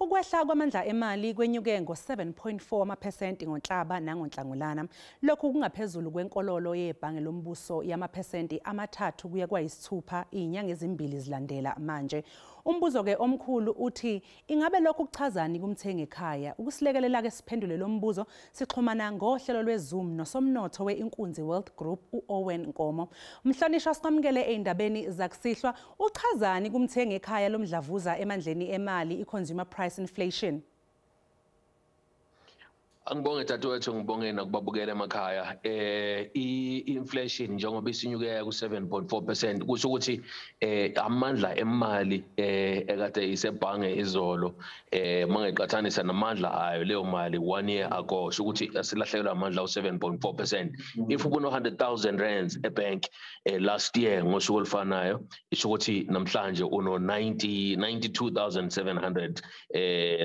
Ukwehla kwamandla emali kwenyuke ngo-7.4 amaphesenti ngoNhlaba nango Nhlangulana. Lokhu kungaphezulu kwenkololo yebhange lombuso yamaphesenti amathathu kuya kwayisithupha izinyanga ezimbili zilandela manje. Umbuzo-ke omkhulu uthi ingabe lokhu kuchazani kumthengi ekhaya. Ukusilekelela-ke siphendule lo mbuzo sixhumana ngohlelo lweZoom nosomnotho we-Inkunzi Wealth Group Owen Nkomo. Umhlonishwa siqhamukele ezindabeni zakusihlwa. Uchazani kumthengi ekhaya lomdlavuza emandleni emali i-consumer price inflation? Angibonge dadewethu, ngibonge nakubabukela emakhaya. I-inflation njengoba isinyuke ku 7.4% kusho ukuthi amandla emali ekade isebhange izolo mangeqhathanisa namandla ayo leyo mali 1 year ago kusho ukuthi asilahlekelwa amandla u 7.4%. If ubuno 100,000 rands ebank last year ngosuku olufanayo isho ukuthi namhlanje uno 92,700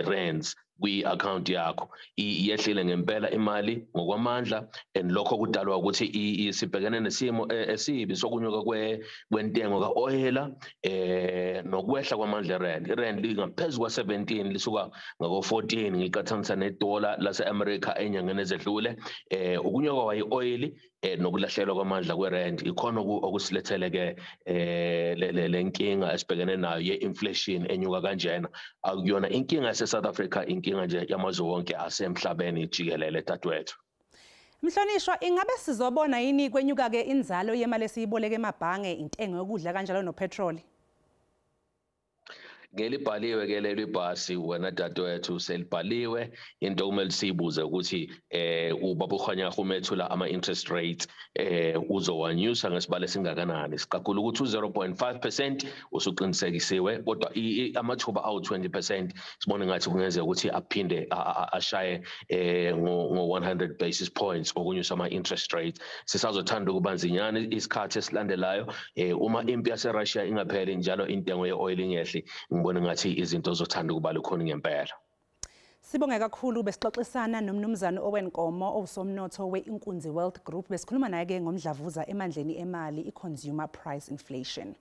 rands kwi-account yakho. Iyehlile ngempela imali ngokwamandla, and lokho kudalwa ukuthi sibhekene nesimo esibi sokunyuka kwentengo ka-oyela nokwehla kwamandla erand. Irand lingaphezulu kwa-17 lisuka ngako-14 ngiqhathanisa nedola lase-America enyangeni ezedlule. Ukunyuka kwayi-oyili nokulahlekelwa kwamandla kwerand ikhona okusilethele-ke le nkinga esibhekene nayo ye-inflation enyuka kanjena. Akuyona inkinga yase-South Africa, inkinga nje yamazwe wonke asemhlabeni jikelele dadewethu. Mhlonishwa, ingabe sizobona yini kwenyuka-ke inzalo yemali esiyiboleka emabhange, intengo yokudla kanjalo nopetroli? Ngelibhaliwe ke leli bhasi wena dadewethu selibhaliwe. Into kumele siyibuze ukuthi ubaba ukhanya umethula ama-interest rates uzowanyusa ngesibalo esingakanani. Siqaphula ukuthi u-0.5% usuqinisekisiwe, kodwa amathuba awu-20% sibone ngathi kungenzeka ukuthi aphinde ashaye ngo-100 basis points okunyusa ama-interest rates. Sisazothanda ukubanzinyana isikhathi esilandelayo uma impi yase-Russia ingapheli njalo intengo ye-oil ingehli. Ngibona ngathi izinto zothanda ukuba lukhona ngempela. Sibonge kakhulu besixoxisana nomnumzane Owen Nkomo owusomnotho we-Inkunzi Wealth Group. Besikhuluma naye ke ngomdlavuza emandleni emali i-consumer price inflation.